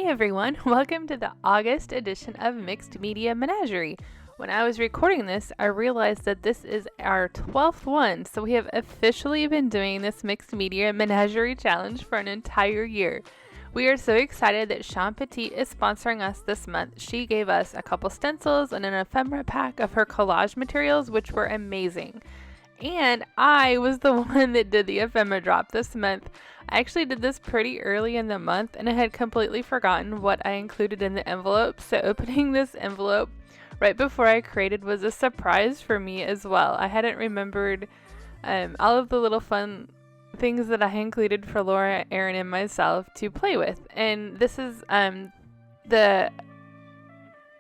Hey everyone, welcome to the August edition of Mixed Media Menagerie. When I was recording this, I realized that this is our 12th one, so we have officially been doing this Mixed Media Menagerie challenge for an entire year. We are so excited that Sean Petit is sponsoring us this month. She gave us a couple stencils and an ephemera pack of her collage materials, which were amazing. And I was the one that did the ephemera drop this month. I actually did this pretty early in the month and I had completely forgotten what I included in the envelope, so opening this envelope right before I created was a surprise for me as well. I hadn't remembered all of the little fun things that I included for Laura, Erin, and myself to play with. And this is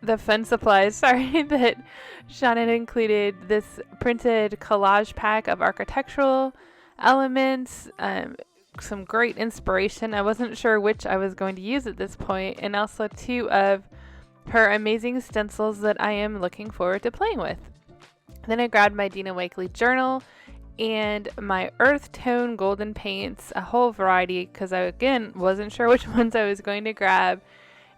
the fun supplies, that Sean had included. This printed collage pack of architectural elements, some great inspiration. I wasn't sure which I was going to use at this point, and also 2 of her amazing stencils that I am looking forward to playing with. Then I grabbed my Dina Wakley Journal and my earth tone golden paints, a whole variety, because I again wasn't sure which ones I was going to grab,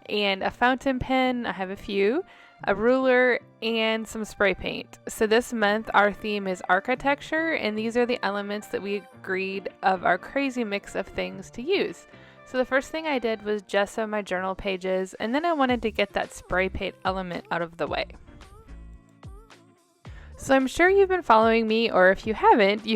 and a fountain pen, I have a few, a ruler, and some spray paint. So this month our theme is architecture, and these are the elements that we agreed of our crazy mix of things to use. So the first thing I did was gesso my journal pages, and then I wanted to get that spray paint element out of the way. So I'm sure you've been following me, or if you haven't,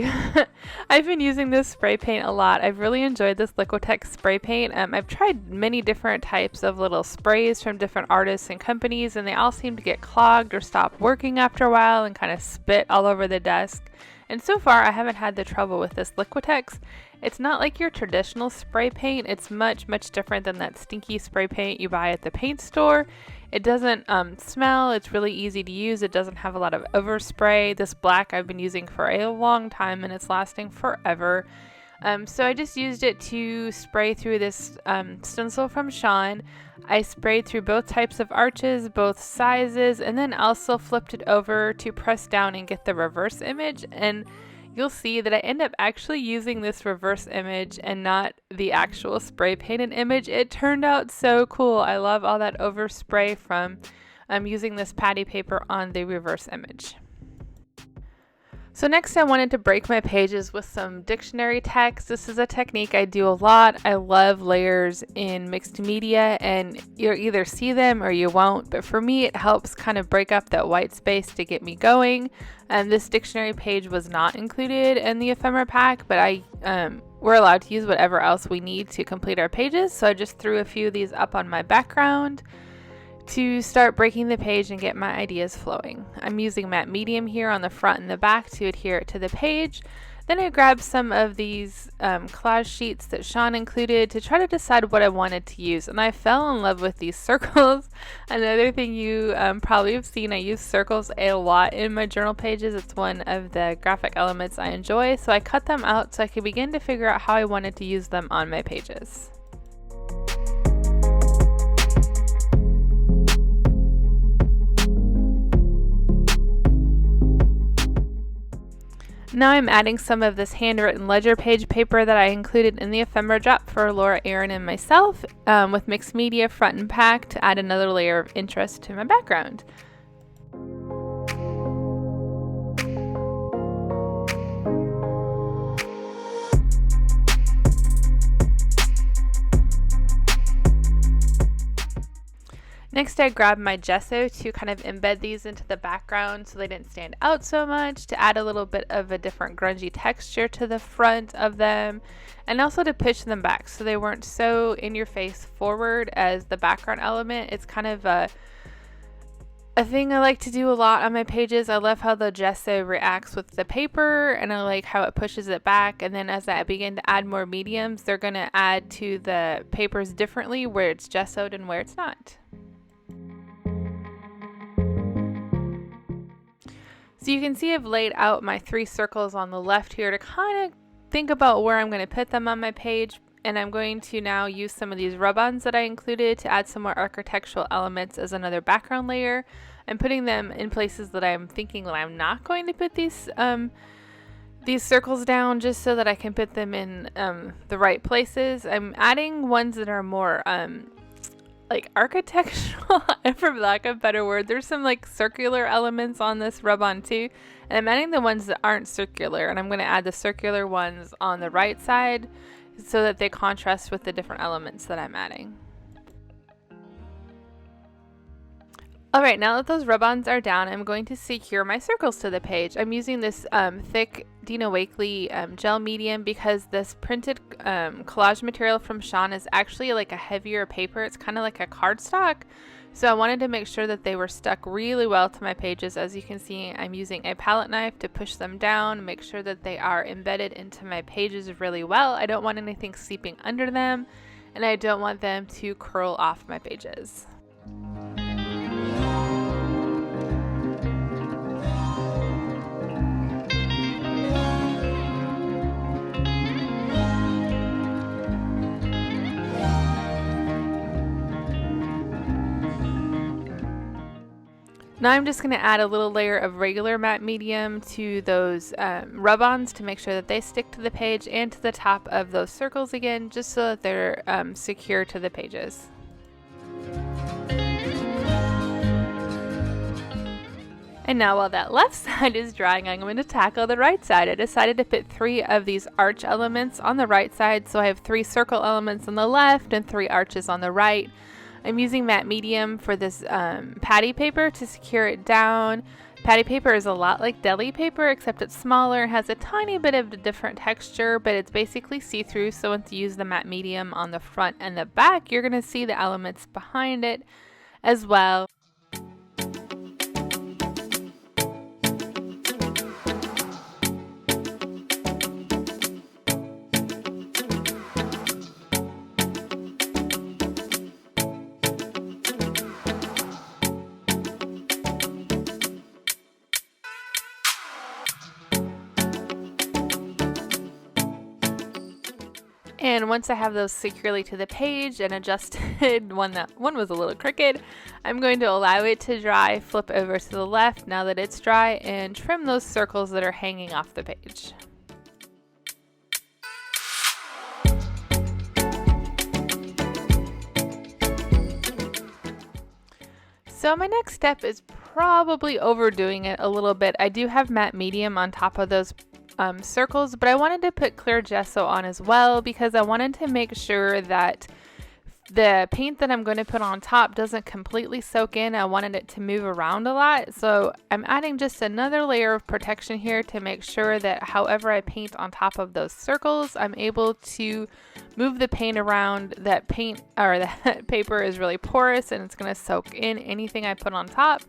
I've been using this spray paint a lot. I've really enjoyed this Liquitex spray paint. I've tried many different types of little sprays from different artists and companies, and they all seem to get clogged or stop working after a while and kind of spit all over the desk. And so far, I haven't had the trouble with this Liquitex. It's not like your traditional spray paint. It's much, much different than that stinky spray paint you buy at the paint store. It doesn't smell. It's really easy to use. It doesn't have a lot of overspray. This black I've been using for a long time and it's lasting forever. So I just used it to spray through this stencil from Sean. I sprayed through both types of arches, both sizes, and then also flipped it over to press down and get the reverse image. And you'll see that I end up actually using this reverse image and not the actual spray painted image. It turned out so cool. I love all that overspray from using this patty paper on the reverse image. So next I wanted to break my pages with some dictionary text. This is a technique I do a lot. I love layers in mixed media, and you'll either see them or you won't, but for me it helps kind of break up that white space to get me going. And this dictionary page was not included in the ephemera pack, but we're allowed to use whatever else we need to complete our pages, so I just threw a few of these up on my background to start breaking the page and get my ideas flowing. I'm using matte medium here on the front and the back to adhere it to the page. Then I grabbed some of these collage sheets that Sean included to try to decide what I wanted to use, and I fell in love with these circles. Another thing you probably have seen, I use circles a lot in my journal pages. It's one of the graphic elements I enjoy, so I cut them out so I could begin to figure out how I wanted to use them on my pages. Now I'm adding some of this handwritten ledger page paper that I included in the ephemera drop for Laura, Erin, and myself with mixed media front and back to add another layer of interest to my background. Next, I grabbed my gesso to kind of embed these into the background so they didn't stand out so much, to add a little bit of a different grungy texture to the front of them, and also to push them back so they weren't so in your face forward as the background element. It's kind of a thing I like to do a lot on my pages. I love how the gesso reacts with the paper, and I like how it pushes it back, and then as I begin to add more mediums, they're going to add to the papers differently where it's gessoed and where it's not. So you can see I've laid out my 3 circles on the left here to kind of think about where I'm going to put them on my page. And I'm going to now use some of these rub-ons that I included to add some more architectural elements as another background layer. I'm putting them in places that I'm thinking that I'm not going to put these circles down, just so that I can put them in the right places. I'm adding ones that are more like architectural, for lack of a better word. There's some like circular elements on this rub-on too. And I'm adding the ones that aren't circular, and I'm going to add the circular ones on the right side so that they contrast with the different elements that I'm adding. Alright, now that those rub-ons are down, I'm going to secure my circles to the page. I'm using this thick Dina Wakley gel medium because this printed collage material from Sean is actually like a heavier paper. It's kind of like a cardstock. So I wanted to make sure that they were stuck really well to my pages. As you can see, I'm using a palette knife to push them down, make sure that they are embedded into my pages really well. I don't want anything seeping under them, and I don't want them to curl off my pages. Now I'm just going to add a little layer of regular matte medium to those rub-ons to make sure that they stick to the page and to the top of those circles again, just so that they're secure to the pages. And now while that left side is drying, I'm going to tackle the right side. I decided to put 3 of these arch elements on the right side, so I have 3 circle elements on the left and 3 arches on the right. I'm using matte medium for this patty paper to secure it down. Patty paper is a lot like deli paper, except it's smaller, has a tiny bit of a different texture, but it's basically see-through, so once you use the matte medium on the front and the back, you're going to see the elements behind it as well. And once I have those securely to the page and adjusted, one was a little crooked, I'm going to allow it to dry, flip over to the left now that it's dry, and trim those circles that are hanging off the page. So my next step is probably overdoing it a little bit. I do have matte medium on top of those circles, but I wanted to put clear gesso on as well because I wanted to make sure that the paint that I'm going to put on top doesn't completely soak in. I wanted it to move around a lot, so I'm adding just another layer of protection here to make sure that however I paint on top of those circles, I'm able to move the paint around. That paint or that paper is really porous and it's going to soak in anything I put on top.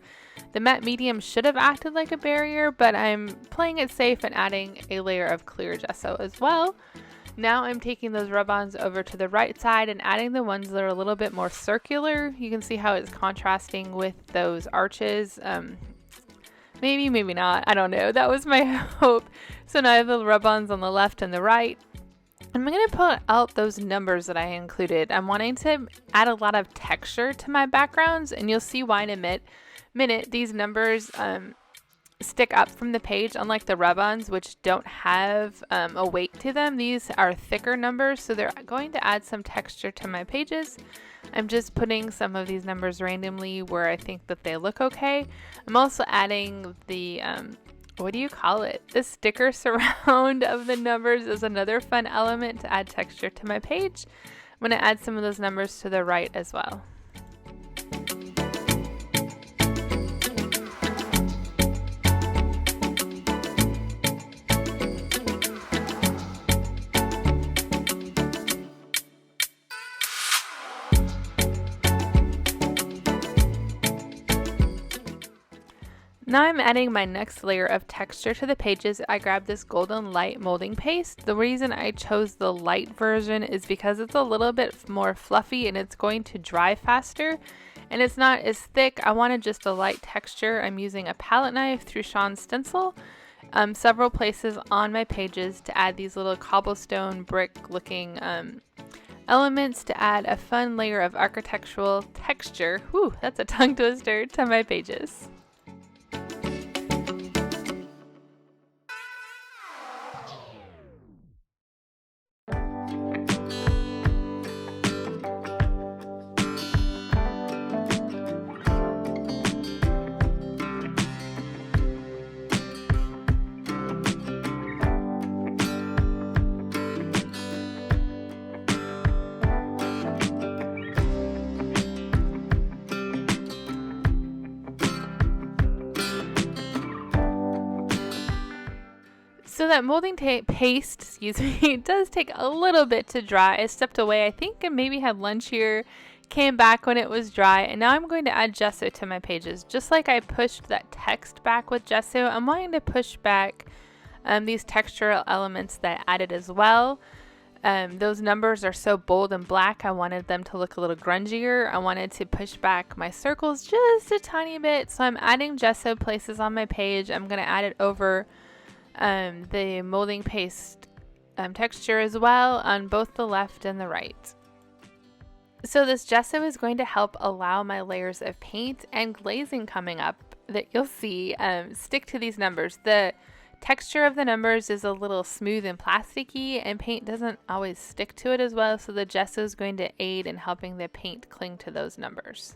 The matte medium should have acted like a barrier, but I'm playing it safe and adding a layer of clear gesso as well. Now I'm taking those rub-ons over to the right side and adding the ones that are a little bit more circular. You can see how it's contrasting with those arches. Maybe, maybe not. I don't know. That was my hope. So now I have the rub-ons on the left and the right. I'm going to pull out those numbers that I included. I'm wanting to add a lot of texture to my backgrounds, and you'll see why in a minute. These numbers stick up from the page, unlike the rub-ons, which don't have a weight to them. These are thicker numbers, so they're going to add some texture to my pages. I'm just putting some of these numbers randomly where I think that they look okay. I'm also adding the what do you call it? The sticker surround of the numbers is another fun element to add texture to my page. I'm going to add some of those numbers to the right as well. Now I'm adding my next layer of texture to the pages. I grabbed this golden light molding paste. The reason I chose the light version is because it's a little bit more fluffy and it's going to dry faster and it's not as thick. I wanted just a light texture. I'm using a palette knife through Sean's stencil several places on my pages to add these little cobblestone brick looking elements to add a fun layer of architectural texture. Whew, that's a tongue twister to my pages. So that molding paste, excuse me, does take a little bit to dry. I stepped away, I think, and maybe had lunch here, came back when it was dry, and now I'm going to add gesso to my pages. Just like I pushed that text back with gesso, I'm wanting to push back these textural elements that I added as well. Those numbers are so bold and black, I wanted them to look a little grungier. I wanted to push back my circles just a tiny bit, so I'm adding gesso places on my page. I'm going to add it over the molding paste texture as well on both the left and the right. So this gesso is going to help allow my layers of paint and glazing coming up that you'll see stick to these numbers. The texture of the numbers is a little smooth and plasticky, and paint doesn't always stick to it as well, so the gesso is going to aid in helping the paint cling to those numbers.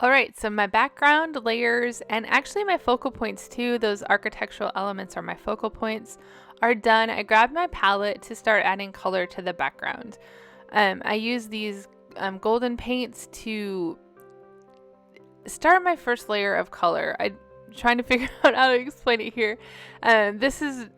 Alright, so my background layers, and actually my focal points too, those architectural elements are my focal points, are done. I grabbed my palette to start adding color to the background. I use these golden paints to start my first layer of color. I'm trying to figure out how to explain it here. This is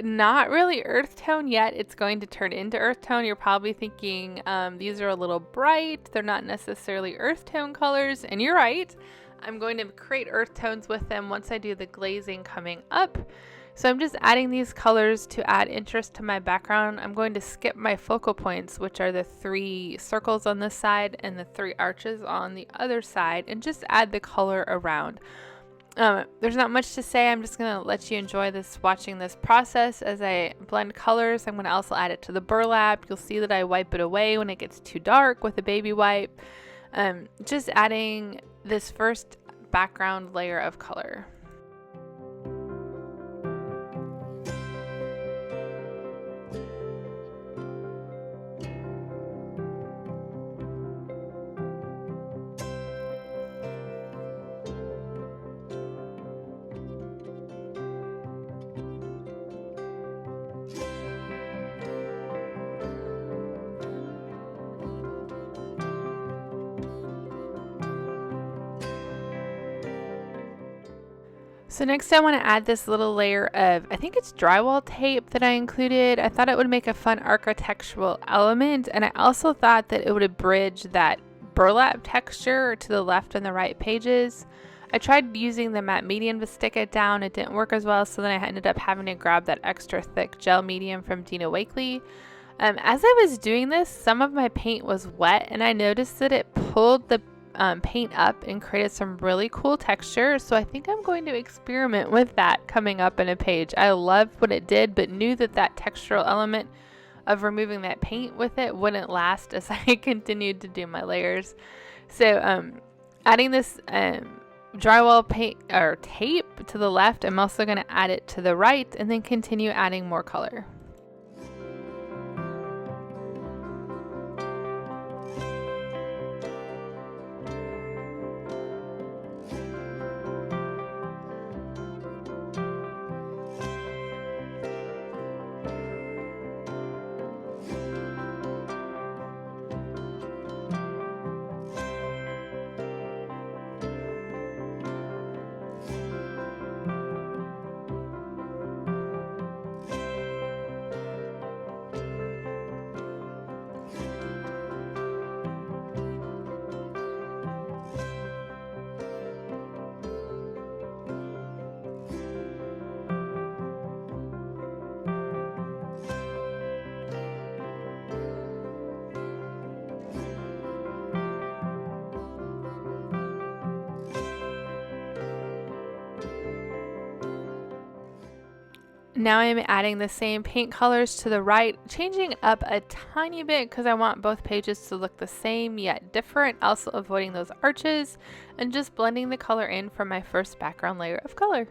not really earth tone yet. It's going to turn into earth tone. You're probably thinking these are a little bright. They're not necessarily earth tone colors, and you're right. I'm going to create earth tones with them once I do the glazing coming up. So I'm just adding these colors to add interest to my background. I'm going to skip my focal points, which are the 3 circles on this side and the 3 arches on the other side, and just add the color around. There's not much to say. I'm just going to let you enjoy this, watching this process as I blend colors. I'm going to also add it to the burlap. You'll see that I wipe it away when it gets too dark with a baby wipe. Just adding this first background layer of color. So next I want to add this little layer of, I think it's drywall tape that I included. I thought it would make a fun architectural element, and I also thought that it would bridge that burlap texture to the left and the right pages. I tried using the matte medium to stick it down. It didn't work as well, so then I ended up having to grab that extra thick gel medium from Dina Wakley. As I was doing this, some of my paint was wet, and I noticed that it pulled the paint up and created some really cool texture. So I think I'm going to experiment with that coming up in a page. I loved what it did, but knew that that textural element of removing that paint with it wouldn't last as I continued to do my layers. So adding this drywall paint or tape to the left, I'm also going to add it to the right and then continue adding more color. Now I'm adding the same paint colors to the right, changing it up a tiny bit because I want both pages to look the same yet different, also avoiding those arches, and just blending the color in from my first background layer of color.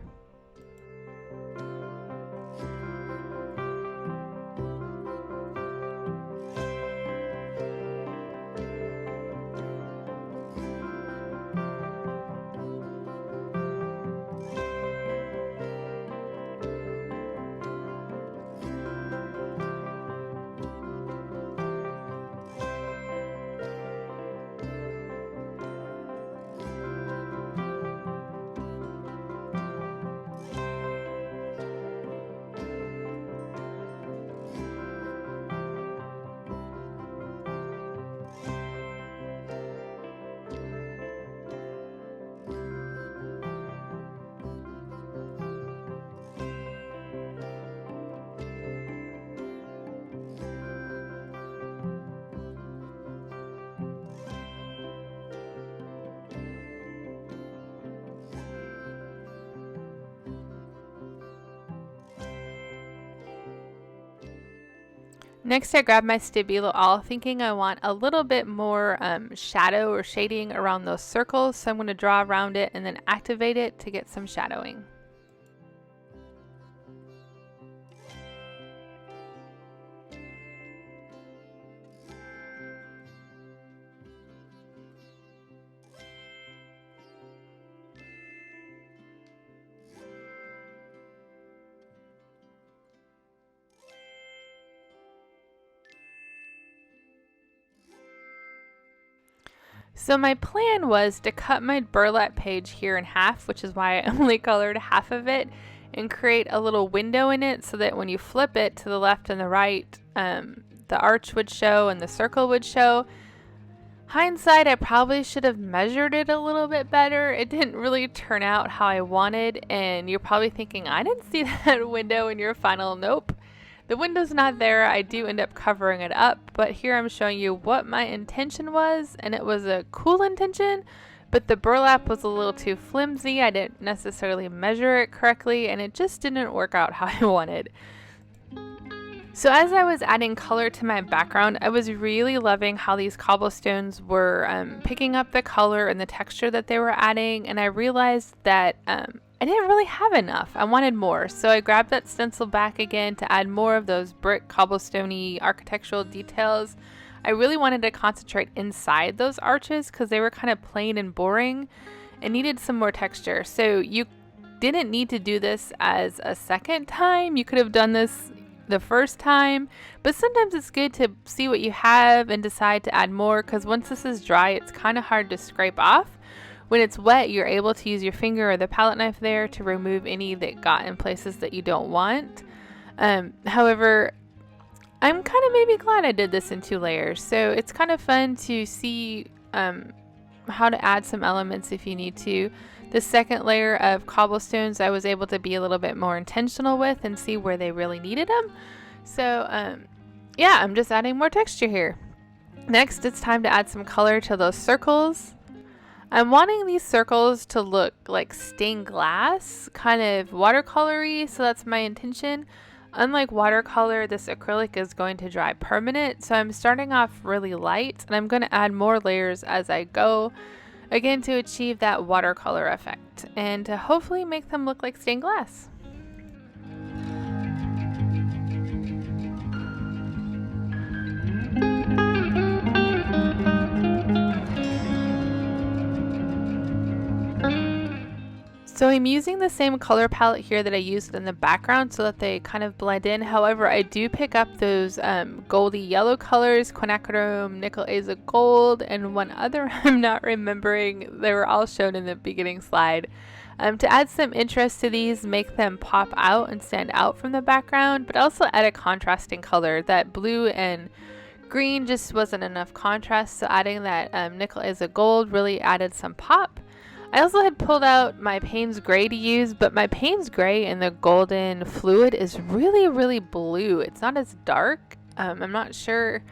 Next, I grabbed my Stabilo All, thinking I want a little bit more shadow or shading around those circles. So I'm going to draw around it and then activate it to get some shadowing. So my plan was to cut my burlap page here in half, which is why I only colored half of it, and create a little window in it so that when you flip it to the left and the right, the arch would show and the circle would show. Hindsight, I probably should have measured it a little bit better. It didn't really turn out how I wanted, and you're probably thinking, I didn't see that window in your final. Nope. The window's not there. I do end up covering it up, but here I'm showing you what my intention was, and it was a cool intention, but the burlap was a little too flimsy. I didn't necessarily measure it correctly, and it just didn't work out how I wanted. So as I was adding color to my background, I was really loving how these cobblestones were picking up the color and the texture that they were adding, and I realized that I didn't really have enough. I wanted more, so I grabbed that stencil back again to add more of those brick cobblestoney architectural details. I really wanted to concentrate inside those arches because they were kind of plain and boring and needed some more texture. So you didn't need to do this as a second time. You could have done this the first time, but sometimes it's good to see what you have and decide to add more, because once this is dry, it's kind of hard to scrape off. When it's wet, you're able to use your finger or the palette knife there to remove any that got in places that you don't want. However, I'm kind of maybe glad I did this in 2 layers. So it's kind of fun to see how to add some elements if you need to. The second layer of cobblestones, I was able to be a little bit more intentional with and see where they really needed them. So yeah, I'm just adding more texture here. Next, it's time to add some color to those circles. I'm wanting these circles to look like stained glass, kind of watercolory, so that's my intention. Unlike watercolor, this acrylic is going to dry permanent, so I'm starting off really light, and I'm going to add more layers as I go, again to achieve that watercolor effect, and to hopefully make them look like stained glass. So I'm using the same color palette here that I used in the background so that they kind of blend in. However, I do pick up those goldy yellow colors, quinacridone, nickel aza gold, and one other I'm not remembering. They were all shown in the beginning slide. To add some interest to these, make them pop out and stand out from the background, but also add a contrasting color. That blue and green just wasn't enough contrast, so adding that nickel aza gold really added some pop. I also had pulled out my Payne's Gray to use, but my Payne's Gray in the golden fluid is really, really blue. It's not as dark. I'm not sure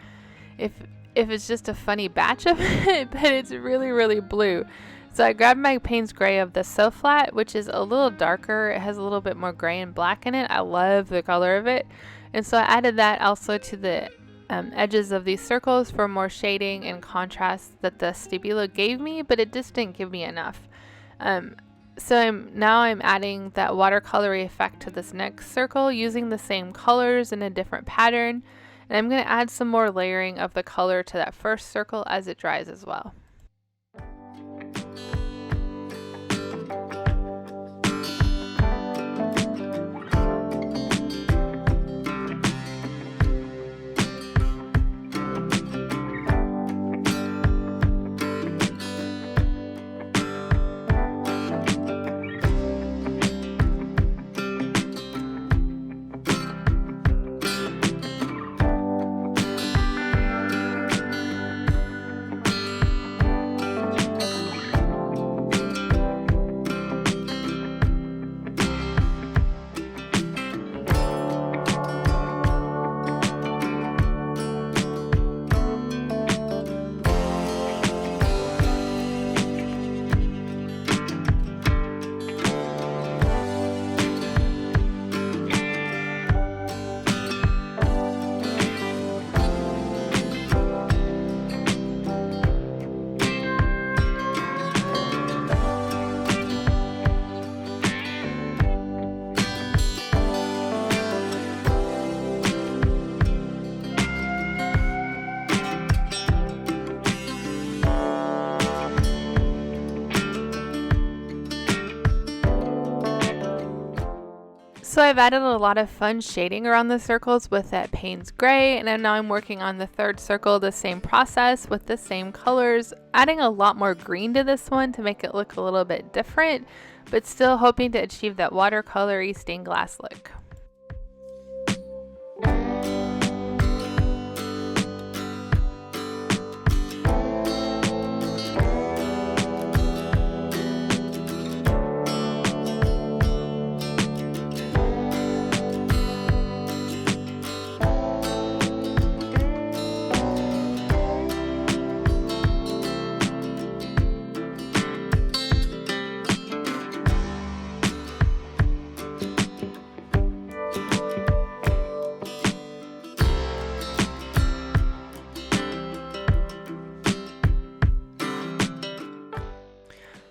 if it's just a funny batch of it, but it's really, really blue. So I grabbed my Payne's Gray of the So Flat, which is a little darker. It has a little bit more gray and black in it. I love the color of it. And so I added that also to the edges of these circles for more shading and contrast that the Stabilo gave me, but it just didn't give me enough. So I'm adding that watercolory effect to this next circle using the same colors in a different pattern. And I'm going to add some more layering of the color to that first circle as it dries as well. So I've added a lot of fun shading around the circles with that Payne's Gray, and now I'm working on the third circle, the same process with the same colors, adding a lot more green to this one to make it look a little bit different, but still hoping to achieve that watercolory stained glass look.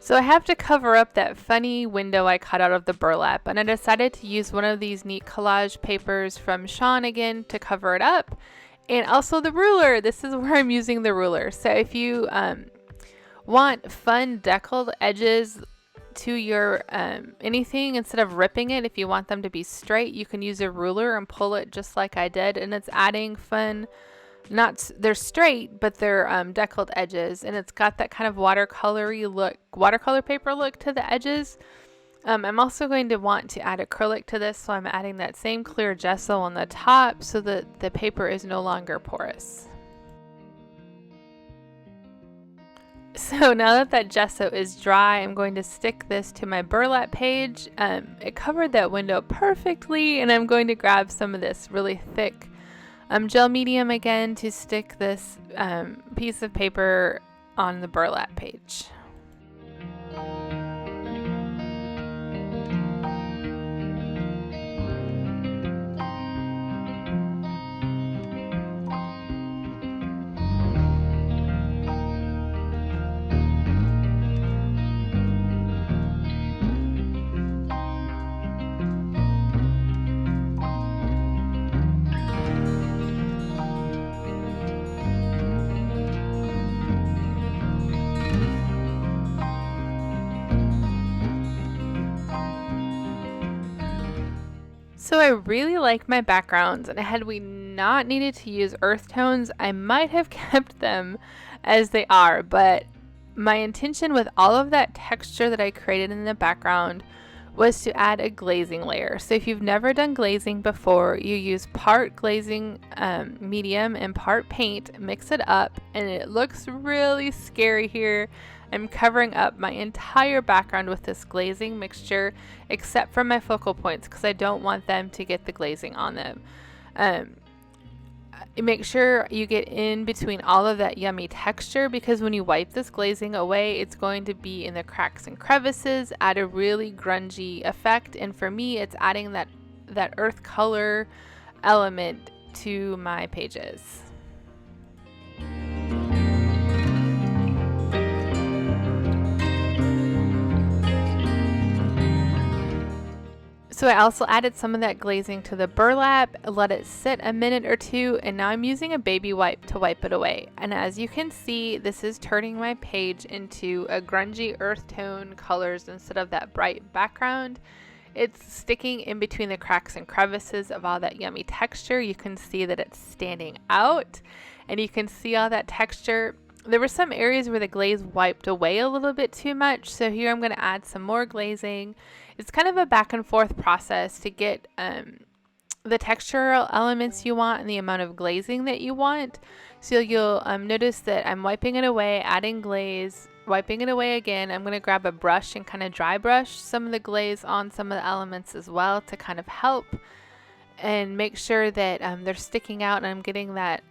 So I have to cover up that funny window I cut out of the burlap, and I decided to use one of these neat collage papers from Sean again to cover it up, and also the ruler. This is where I'm using the ruler. So if you want fun deckled edges to your anything, instead of ripping it, if you want them to be straight, you can use a ruler and pull it just like I did, and it's adding fun. They're straight, but they're deckled edges, and it's got that kind of watercolor paper look to the edges. I'm also going to want to add acrylic to this, so I'm adding that same clear gesso on the top so that the paper is no longer porous. So now that gesso is dry, I'm going to stick this to my burlap page. It covered that window perfectly, and I'm going to grab some of this really thick gel medium again to stick this piece of paper on the burlap page. So I really like my backgrounds, and had we not needed to use earth tones, I might have kept them as they are, but my intention with all of that texture that I created in the background was to add a glazing layer. So if you've never done glazing before, you use part glazing medium and part paint, mix it up, and it looks really scary here. I'm covering up my entire background with this glazing mixture except for my focal points because I don't want them to get the glazing on them. Make sure you get in between all of that yummy texture, because when you wipe this glazing away, it's going to be in the cracks and crevices, add a really grungy effect. And for me, it's adding that earth color element to my pages. So I also added some of that glazing to the burlap, let it sit a minute or two, and now I'm using a baby wipe to wipe it away. And as you can see, this is turning my page into a grungy earth tone colors instead of that bright background. It's sticking in between the cracks and crevices of all that yummy texture. You can see that it's standing out, and you can see all that texture. There were some areas where the glaze wiped away a little bit too much, so here I'm going to add some more glazing. It's kind of a back and forth process to get the textural elements you want and the amount of glazing that you want. So you'll notice that I'm wiping it away, adding glaze, wiping it away again. I'm going to grab a brush and kind of dry brush some of the glaze on some of the elements as well to kind of help and make sure that they're sticking out and I'm getting that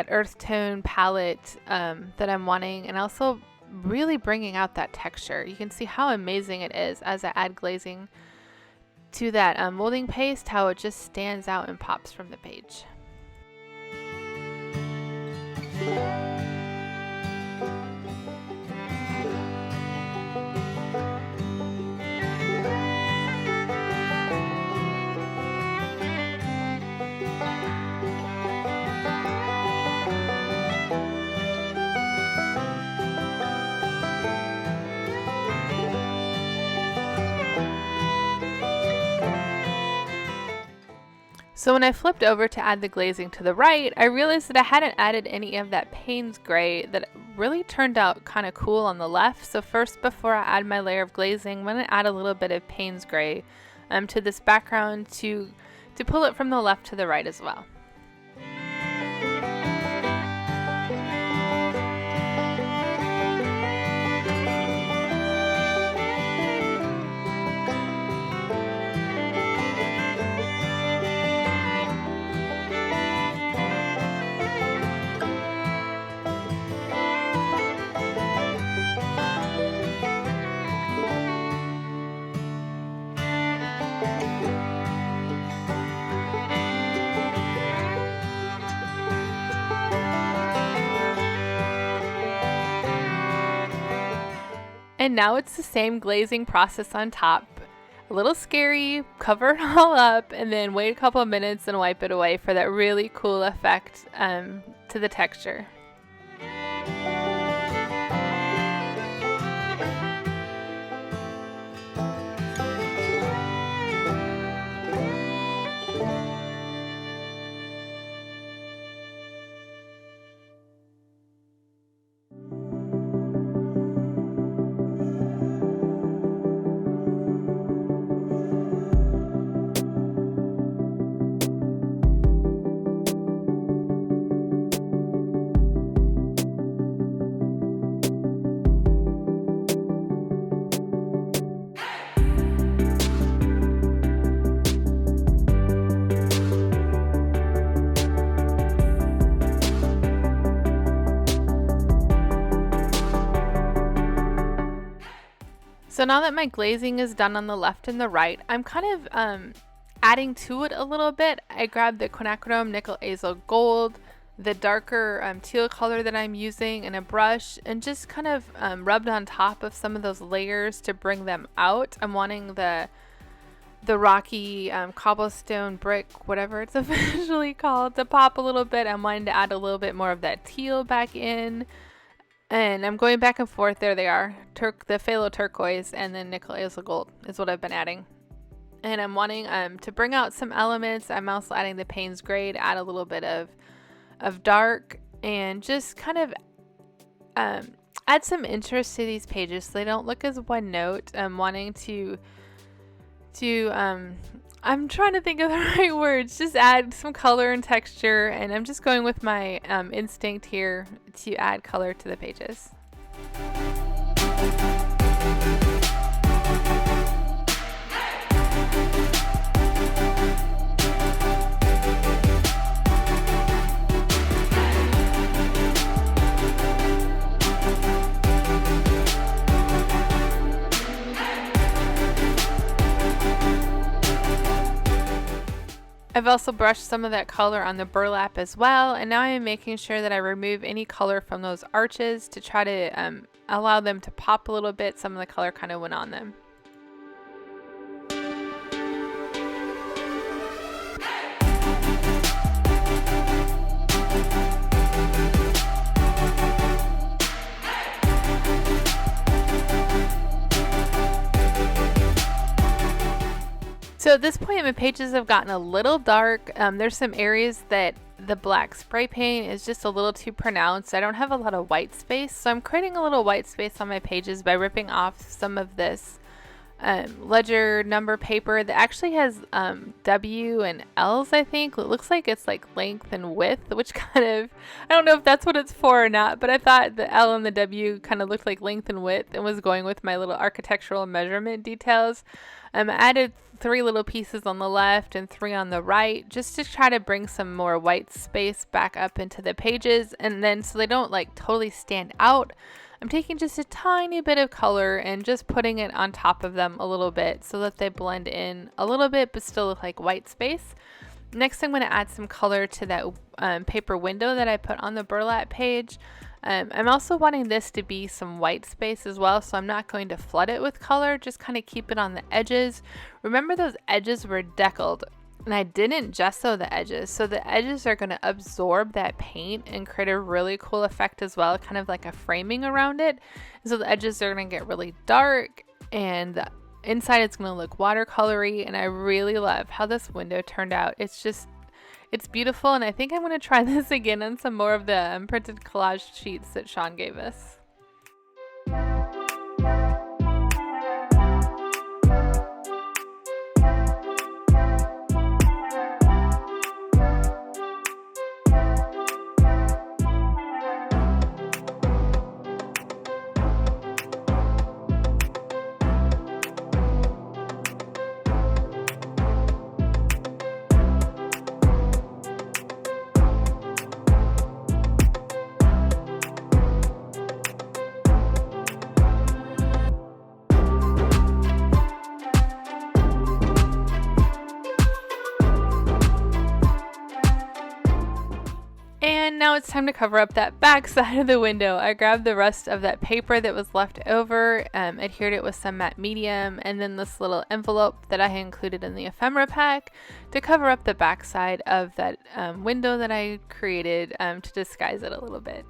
earth tone palette that I'm wanting, and also really bringing out that texture. You can see how amazing it is as I add glazing to that molding paste, how it just stands out and pops from the page. So when I flipped over to add the glazing to the right, I realized that I hadn't added any of that Payne's gray that really turned out kind of cool on the left. So first, before I add my layer of glazing, I'm going to add a little bit of Payne's gray to this background to pull it from the left to the right as well. And now it's the same glazing process on top. A little scary, cover it all up, and then wait a couple of minutes and wipe it away for that really cool effect to the texture. So now that my glazing is done on the left and the right, I'm kind of adding to it a little bit. I grabbed the quinacridone nickel azo gold, the darker teal color that I'm using, and a brush, and just kind of rubbed on top of some of those layers to bring them out. I'm wanting the rocky cobblestone brick, whatever it's officially called, to pop a little bit. I'm wanting to add a little bit more of that teal back in. And I'm going back and forth. There they are. The phthalo turquoise and then nickel azo gold is what I've been adding. And I'm wanting to bring out some elements. I'm also adding the Payne's gray to add a little bit of dark and just kind of add some interest to these pages so they don't look as one note. I'm wanting to I'm trying to think of the right words. Just add some color and texture, and I'm just going with my instinct here to add color to the pages. I've also brushed some of that color on the burlap as well, and now I'm making sure that I remove any color from those arches to try to allow them to pop a little bit. Some of the color kind of went on them. So at this point, my pages have gotten a little dark. There's some areas that the black spray paint is just a little too pronounced. I don't have a lot of white space, so I'm creating a little white space on my pages by ripping off some of this ledger number paper that actually has W and L's, I think. It looks like it's like length and width, which kind of, I don't know if that's what it's for or not, but I thought the L and the W kind of looked like length and width and was going with my little architectural measurement details. I added 3 little pieces on the left and 3 on the right just to try to bring some more white space back up into the pages, and then so they don't like totally stand out, I'm taking just a tiny bit of color and just putting it on top of them a little bit so that they blend in a little bit but still look like white space. Next, I'm going to add some color to that paper window that I put on the burlap page. I'm also wanting this to be some white space as well, so I'm not going to flood it with color, just kind of keep it on the edges. Remember, those edges were deckled, and I didn't gesso the edges, so the edges are going to absorb that paint and create a really cool effect as well, kind of like a framing around it. And so the edges are going to get really dark, and the inside it's going to look watercolory, and I really love how this window turned out. It's beautiful, and I think I'm going to try this again on some more of the printed collage sheets that Sean gave us. And now it's time to cover up that back side of the window. I grabbed the rest of that paper that was left over, adhered it with some matte medium, and then this little envelope that I had included in the ephemera pack to cover up the back side of that window that I created to disguise it a little bit.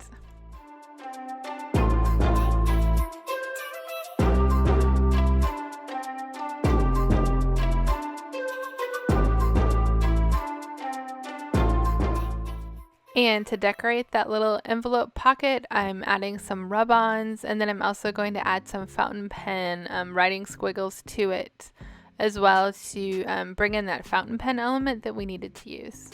And to decorate that little envelope pocket, I'm adding some rub-ons, and then I'm also going to add some fountain pen writing squiggles to it as well to bring in that fountain pen element that we needed to use.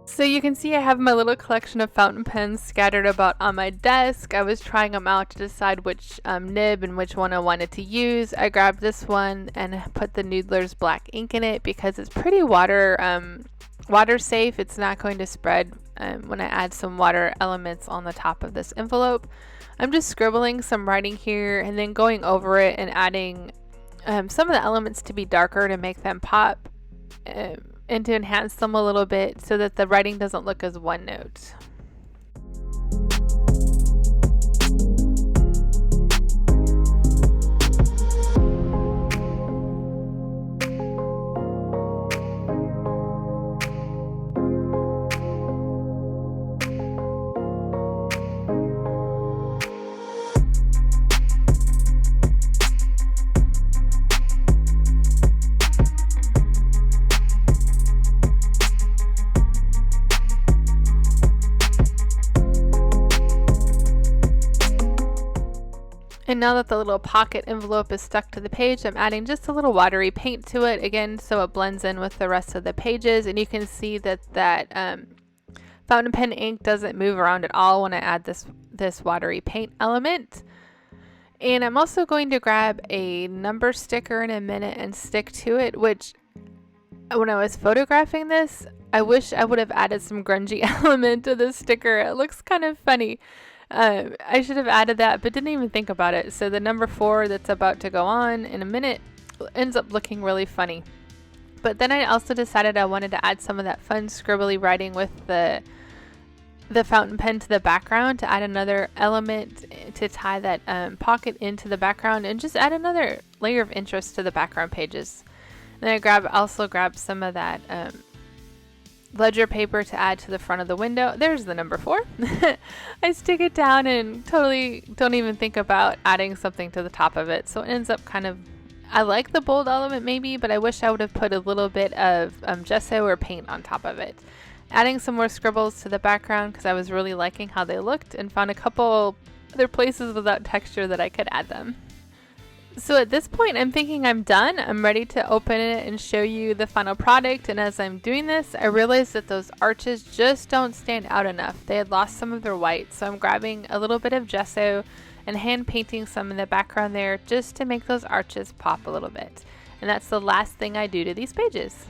So you can see I have my little collection of fountain pens scattered about on my desk. I was trying them out to decide which nib and which one I wanted to use. I grabbed this one and put the Noodler's black ink in it because it's pretty water safe. It's not going to spread when I add some water elements on the top of this envelope. I'm just scribbling some writing here and then going over it and adding some of the elements to be darker to make them pop. And to enhance them a little bit so that the writing doesn't look as one note. now that the little pocket envelope is stuck to the page, I'm adding just a little watery paint to it again so it blends in with the rest of the pages, and you can see that fountain pen ink doesn't move around at all when I add this watery paint element. And I'm also going to grab a number sticker in a minute and stick to it, which when I was photographing this, I wish I would have added some grungy element to this sticker. It looks kind of funny. I should have added that, but didn't even think about it. So the number 4 that's about to go on in a minute ends up looking really funny. But then I also decided I wanted to add some of that fun scribbly writing with the fountain pen to the background to add another element to tie that pocket into the background and just add another layer of interest to the background pages. Then I also grabbed some of that ledger paper to add to the front of the window. There's the number 4. I stick it down and totally don't even think about adding something to the top of it. So it ends up kind of, I like the bold element maybe, but I wish I would have put a little bit of gesso or paint on top of it. Adding some more scribbles to the background because I was really liking how they looked, and found a couple other places without texture that I could add them. So at this point, I'm thinking I'm done. I'm ready to open it and show you the final product. And as I'm doing this, I realized that those arches just don't stand out enough. They had lost some of their white. So I'm grabbing a little bit of gesso and hand painting some in the background there just to make those arches pop a little bit. And that's the last thing I do to these pages.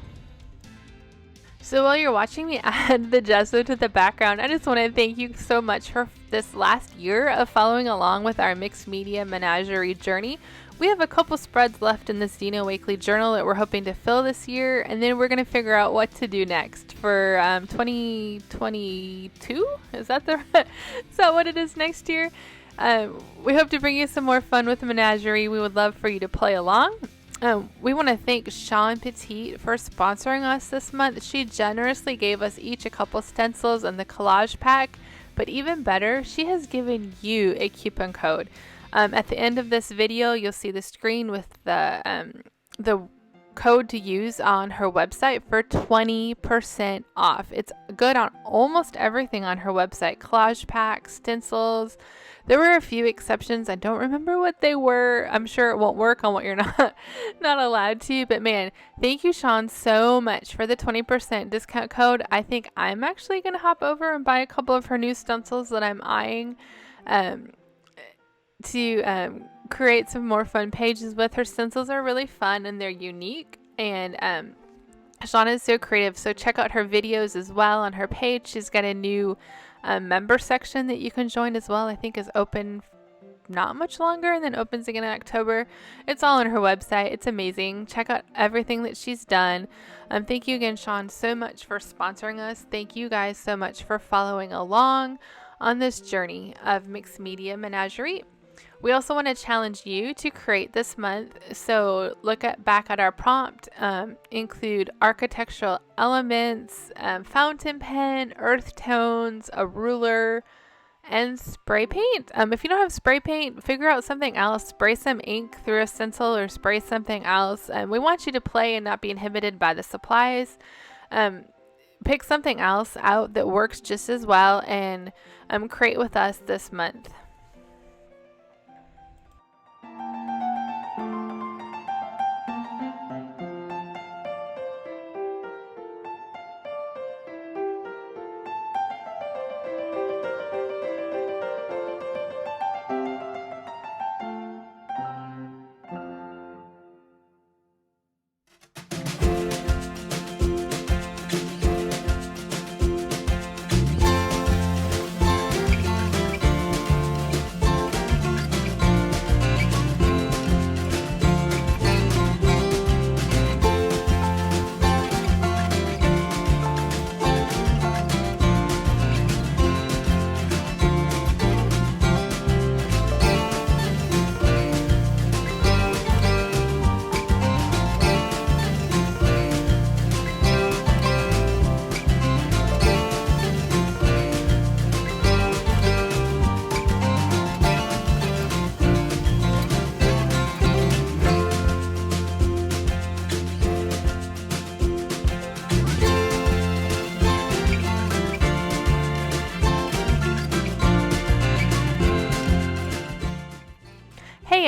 So while you're watching me add the gesso to the background, I just want to thank you so much for this last year of following along with our mixed media menagerie journey. We have a couple spreads left in this Dina Wakley Journal that we're hoping to fill this year, and then we're going to figure out what to do next for 2022? Is that what it is next year? We hope to bring you some more fun with the menagerie. We would love for you to play along. We want to thank Sean Petit for sponsoring us this month. She generously gave us each a couple stencils and the collage pack, but even better, she has given you a coupon code. At the end of this video, you'll see the screen with the code to use on her website for 20% off. It's good on almost everything on her website. Collage packs, stencils. There were a few exceptions. I don't remember what they were. I'm sure it won't work on what you're not allowed to. But man, thank you, Sean, so much for the 20% discount code. I think I'm actually going to hop over and buy a couple of her new stencils that I'm eyeing to create some more fun pages with. Her stencils are really fun and they're unique, and Shauna is so creative, so check out her videos as well on her page. She's got a new member section that you can join as well. I think is open not much longer and then opens again in October. It's all on her website. It's amazing. Check out everything that she's done. Thank you again, Sean, so much for sponsoring us. Thank you guys so much for following along on this journey of mixed media menagerie. We also want to challenge you to create this month. So look back at our prompt, include architectural elements, fountain pen, earth tones, a ruler, and spray paint. If you don't have spray paint, figure out something else. Spray some ink through a stencil or spray something else. We want you to play and not be inhibited by the supplies. Pick something else out that works just as well and create with us this month.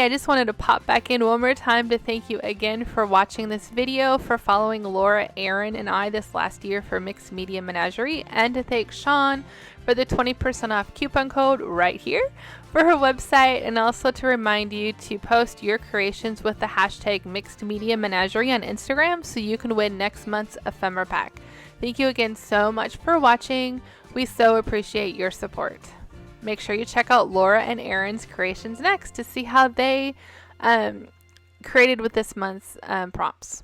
I just wanted to pop back in one more time to thank you again for watching this video, for following Laura, Aaron, and I this last year for Mixed Media Menagerie, and to thank Sean for the 20% off coupon code right here for her website, and also to remind you to post your creations with the hashtag Mixed Media Menagerie on Instagram so you can win next month's ephemera pack. Thank you again so much for watching. We so appreciate your support. Make sure you check out Laura and Aaron's creations next to see how they created with this month's prompts.